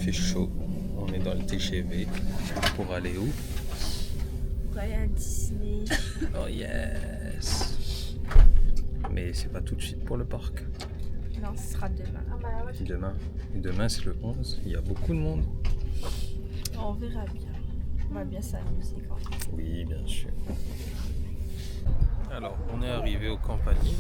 fait chaud. On est dans le TGV pour aller où? Pour aller à Disney. Oh yes! Mais c'est pas tout de suite pour le parc. Non, ce sera demain. Demain. Et demain c'est le 11. Il y a beaucoup de monde. On verra bien. On va bien s'amuser quand même. Oui, bien sûr. Alors, on est arrivé au Campanile.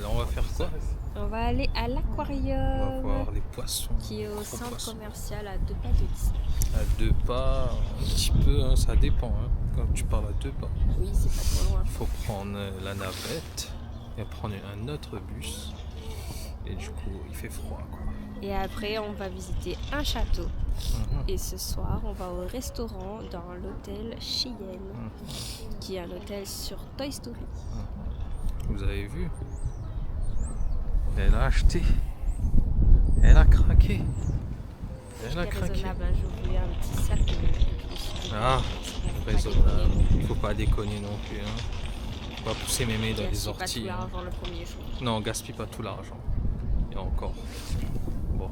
Là, on va faire quoi? On va aller à On va l'aquarium voir les poissons. qui est au Trop centre poissons. commercial à 2 pas de Disney. À 2 pas, un petit peu, hein, ça dépend. Hein. Quand tu parles à 2 pas, Oui, c'est pas trop loin. il faut prendre la navette et prendre un autre bus. Et du coup, il fait froid, quoi. Et après, on va visiter un château. Mhm. Et ce soir, on va au restaurant dans l'hôtel Cheyenne, qui est un hôtel sur Toy Story. Vous avez vu? Elle a acheté. Elle a craqué. Elle a C'était craqué. raisonnable, hein, je voulais un petit sac. Ah, raisonnable. Il faut pas déconner non plus. Hein. Faut pas pousser mémé dans les Gaspille pas tout orties. Hein. l'argent le premier jour. Non, gaspille pas tout l'argent. Et encore. Bon,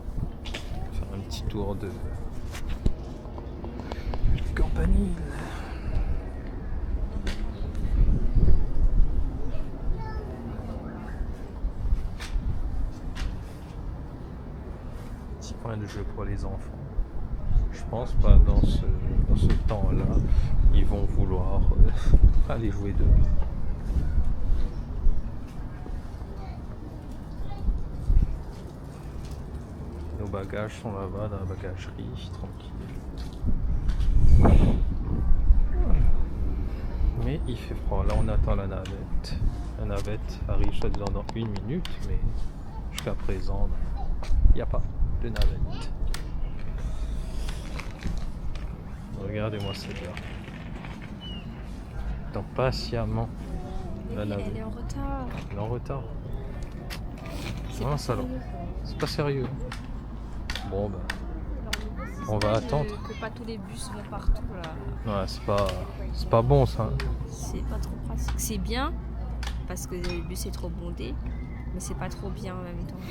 faire un petit tour de Campanile. Petit coin de jeu pour les enfants. Je pense pas dans ce temps-là, ils vont vouloir aller jouer dehors. Nos bagages sont là-bas dans la bagagerie, tranquille. Mais il fait froid. Là, on attend la navette. La navette arrive soi-disant dans 1 minute, mais jusqu'à présent, il n'y a pas de navette. Regardez-moi celle-là. Donc patiemment, la Oui, navette. elle est en retard. Elle est en retard. C'est Non, pas ça alors. sérieux. C'est pas sérieux. Bon, ben, on va attendre. Que pas tous les bus vont partout là. Ouais, c'est pas bon ça. Hein. C'est pas trop pratique. C'est bien parce que le bus est trop bondé, mais c'est pas trop bien en même temps.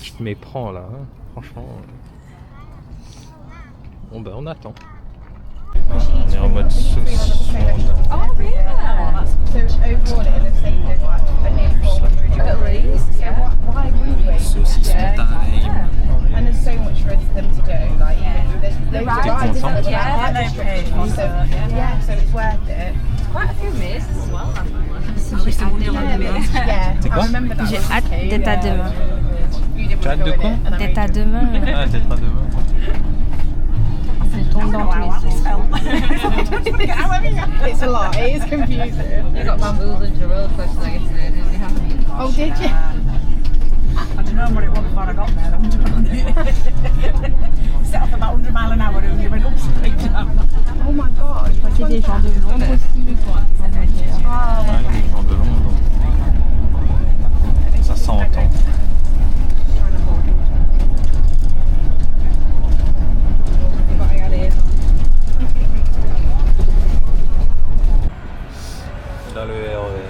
Je te méprends là, hein. Franchement. Bon ben on attend. On est en mode saucisson. Oh, yeah. So overall, it looks like there's like a near 400 degrees. So why wouldn't we? Saucisson time. And there's so much for them to do. Like there's loads of rides. content? Yeah, so it's worth it. Quite a few minutes as well. Yeah, C'est I quoi? remember that. J'ai when I was a hâte kid, d'être à yeah. demain. You didn't T'as hâte want de to go quoi? in it, and I D'être à made you. demain. Ah, peut-être à demain. Ça tombe dans tous les sens. It's a lot. It is confusing. You got bamboozled into a roller coaster like yesterday, didn't you? Oh, did you? I don't know what it was before I got there. Set off about 100 miles an hour and you went up straight down. Oh my god. C'est des gens de Londres aussi. Ouais, les gens de Londres. Ça s'entend. Dans le RER.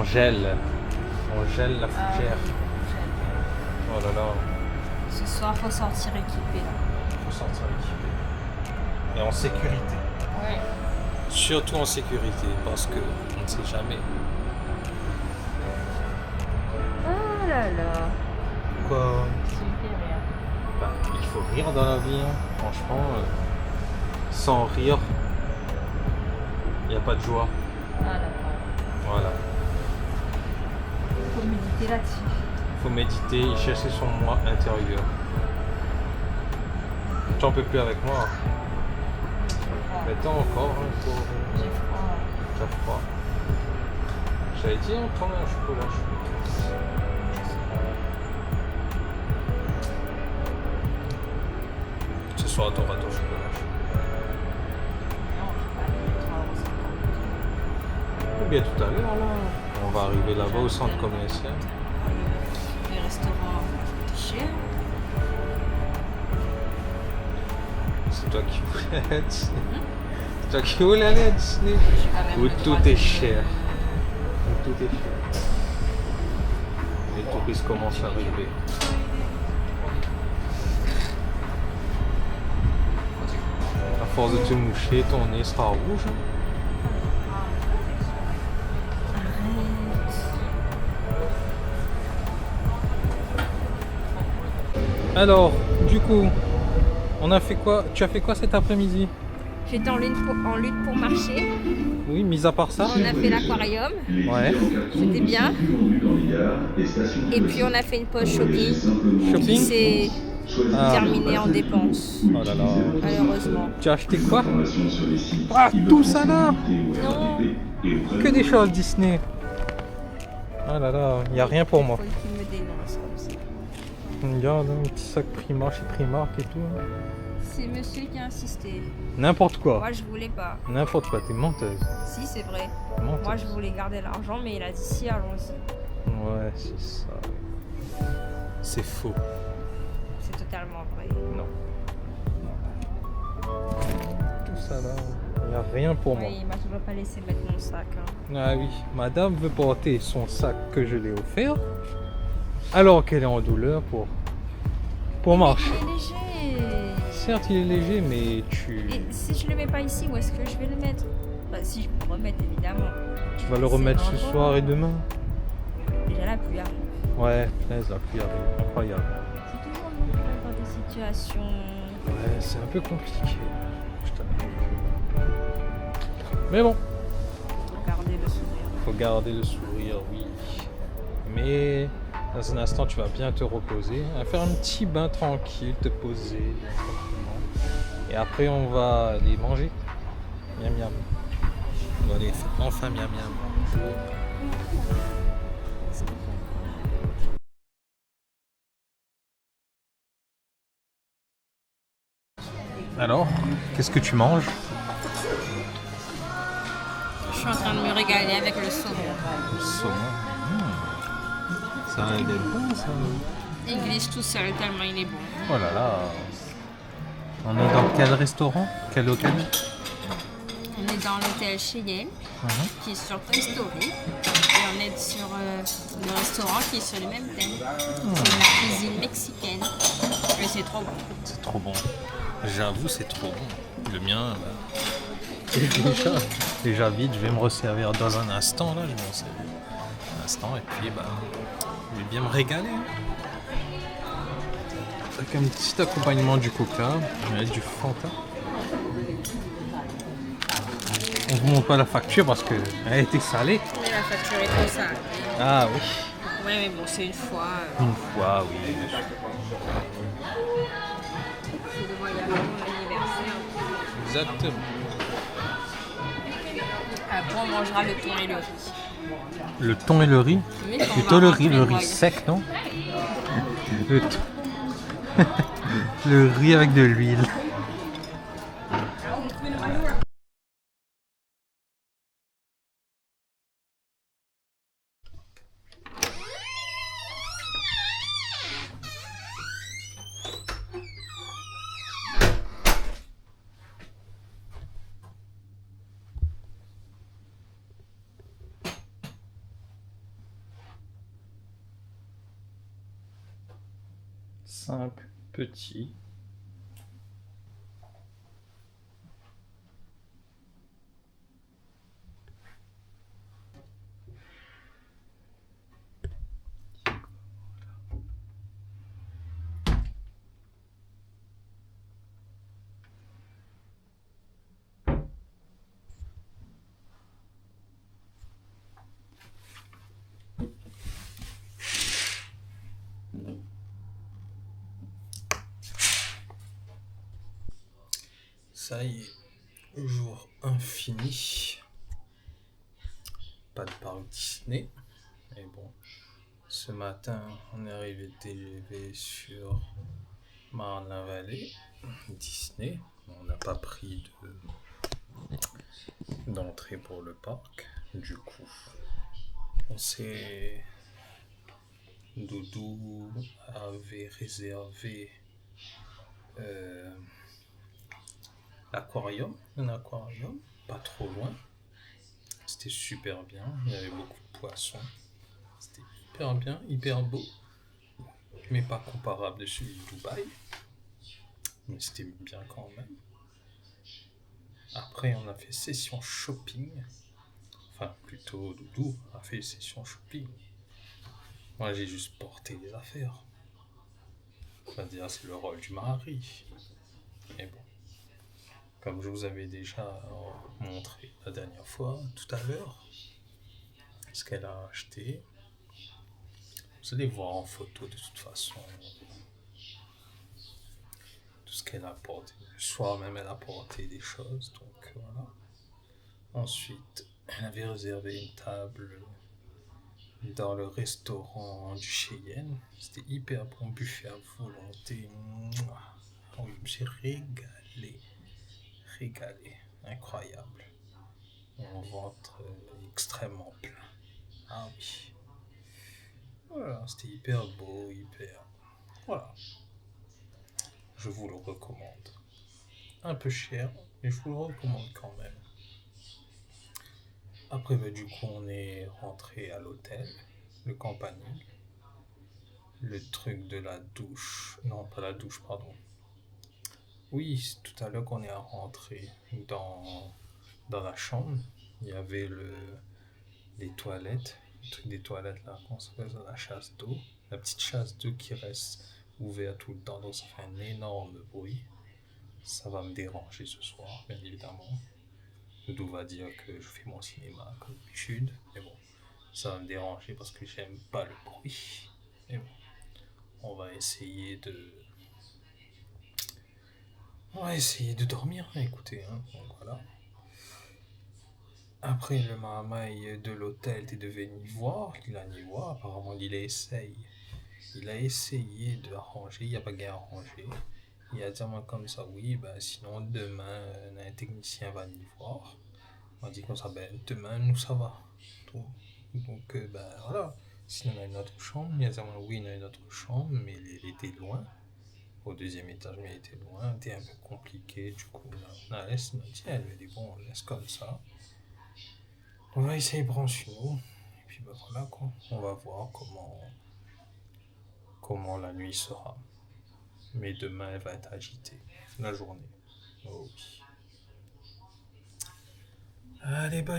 On gèle la fougère. Oh là là, Ce soir, faut sortir équipé. faut sortir équipé. Et en sécurité. Ouais. Surtout en sécurité, parce que on ne sait jamais. Oh là là. Quoi? Tu me fais rire. Bah, il faut rire dans la vie, hein. Franchement. Sans rire, il n'y a pas de joie. Ah d'accord. Voilà. Faut méditer là-dessus. Il faut méditer et chercher son moi intérieur. Tu n'en peux plus avec moi. Mais tant encore, hein, pour... J'ai froid. T'as froid. J'avais dit, on prend un chocolat chaud. Ce soir, t'auras ton chocolat chaud. Ou bien tout à l'heure, là. On va arriver là-bas au centre commercial. Les restaurants chers. C'est toi qui voulais aller à Disney. C'est toi qui voulais aller à Disney. Où tout est cher. Où tout est cher. Les touristes commencent à arriver. À force de te moucher, ton nez sera rouge. Alors, du coup, on a fait quoi? Tu as fait quoi cet après-midi? J'étais en lutte pour marcher. Oui, mis à part ça. On a fait l'aquarium. Ouais. C'était bien. Et puis on a fait une pause shopping. Qui Shopping? s'est terminée en dépenses. Oh là là. Malheureusement. Tu as acheté quoi? Ah, tout ça là! Non. Que des choses Disney. Ah là là, il n'y a rien pour moi. Faut qu'il me dénonce comme ça. Regarde, un petit sac Primark chez Primark et tout. C'est monsieur qui a insisté. N'importe quoi. Moi je voulais pas. N'importe quoi, t'es menteuse. Si c'est vrai. Menteuse. Moi je voulais garder l'argent mais il a dit si allons-y. Ouais, c'est ça. C'est faux. C'est totalement vrai. Non. Tout ça là, il n'y a rien pour moi. Oui, il m'a toujours pas laissé mettre mon sac. Hein. Ah oui, madame veut porter son sac que je lui ai offert alors qu'elle est en douleur pour marcher. Il est léger. Certes, il est léger, mais tu Et si je le mets pas ici, où est-ce que je vais le mettre? Bah si je peux le remettre évidemment. vas le remettre ce soir et demain. Déjà la pluie arrive. Ouais, punaise, la pluie arrive. Incroyable. C'est toujours bon dans des situations. Ouais, c'est un peu compliqué. Je t'avoue. Mais bon, Garder le sourire. faut garder le sourire, oui. Mais dans un instant, tu vas bien te reposer, faire un petit bain tranquille, te poser tranquillement. Et après, on va aller manger. Miam miam. On va aller enfin miam miam. Alors, qu'est-ce que tu manges? Je suis en train de me régaler avec le saumon. Le saumon. Ça, il est bon, ça. Il glisse tout seul tellement il est bon. Oh là là. On est dans quel restaurant? Quel hôtel? On est dans l'hôtel Cheyenne, qui est sur Toy Story. Et on est sur le restaurant qui est sur le même thème. C'est une cuisine mexicaine. Et c'est trop bon. C'est trop bon. J'avoue, c'est trop bon. Le mien, déjà vite, je vais me resservir dans un instant. Là, je vais me servir un instant et puis je vais bien me régaler. Avec un petit accompagnement du coca, du Fanta. On vous montre pas la facture parce qu'elle a été salée. Mais la facture est trop sale. Ah oui. Ouais, mais bon, c'est une fois. Une fois, oui. C'est le voyage pour l'anniversaire. Exactement. Après, on mangera le thon et le riz. Le thon et le riz? Mais on Plutôt va le rentrer riz loin. sec, non? Le thon. Le riz avec de l'huile. Simple, petit. Ça y est, jour infini. Pas de parc Disney. Mais bon, ce matin, on est arrivé TGV sur Marne-la-Vallée, Disney. On n'a pas pris d'entrée pour le parc. Du coup, on s'est... Doudou avait réservé l'aquarium, un aquarium, pas trop loin. C'était super bien, il y avait beaucoup de poissons, c'était hyper bien, hyper beau, mais pas comparable de celui de Dubaï. Mais c'était bien quand même. Après, on a fait session shopping. Enfin, plutôt Doudou a fait session shopping. Moi, j'ai juste porté les affaires. C'est-à-dire, c'est le rôle du mari. Mais bon, comme je vous avais déjà montré la dernière fois, tout à l'heure, ce qu'elle a acheté, vous allez voir en photo de toute façon tout ce qu'elle a apporté. Le soir même, elle a apporté des choses, donc voilà. Ensuite, elle avait réservé une table dans le restaurant du Cheyenne. C'était hyper bon, buffet à volonté. Mouah. Oui, je me suis régalé. Incroyable. Mon ventre extrêmement plein. Ah oui. Voilà, c'était hyper beau, hyper... Voilà. Je vous le recommande. Un peu cher, mais je vous le recommande quand même. Après, du coup, on est rentré à l'hôtel, le Campanile. Le truc de la douche. Non, pas la douche, pardon. Oui, c'est tout à l'heure qu'on est rentré dans la chambre. Il y avait les toilettes. Le truc des toilettes là, qu'on s'appelle la chasse d'eau. La petite chasse d'eau qui reste ouverte tout le temps, donc ça fait un énorme bruit. Ça va me déranger ce soir, bien évidemment. Doudou va dire que je fais mon cinéma comme d'habitude, mais bon, ça va me déranger parce que j'aime pas le bruit. Mais bon, on va essayer dormir, écoutez, hein, donc voilà. Après, le marmaille de l'hôtel était venu voir, apparemment il a essayé de ranger, il n'y a pas qu'à ranger. Il a dit moi comme ça, oui, sinon demain, un technicien va venir voir. On dit comme ça, demain, nous ça va. Donc, voilà. Sinon, on a une autre chambre. Il a dit oui, on a une autre chambre, mais elle était loin. Au deuxième étage, mais elle était loin. C'était un peu compliqué. Du coup, on a laissé, elle m'a dit bon, on laisse comme ça. On va essayer de brancher nous. Et puis, voilà quoi. On va voir comment la nuit sera. Mais demain, elle va être agitée. La journée. Oh oui. Allez, bye.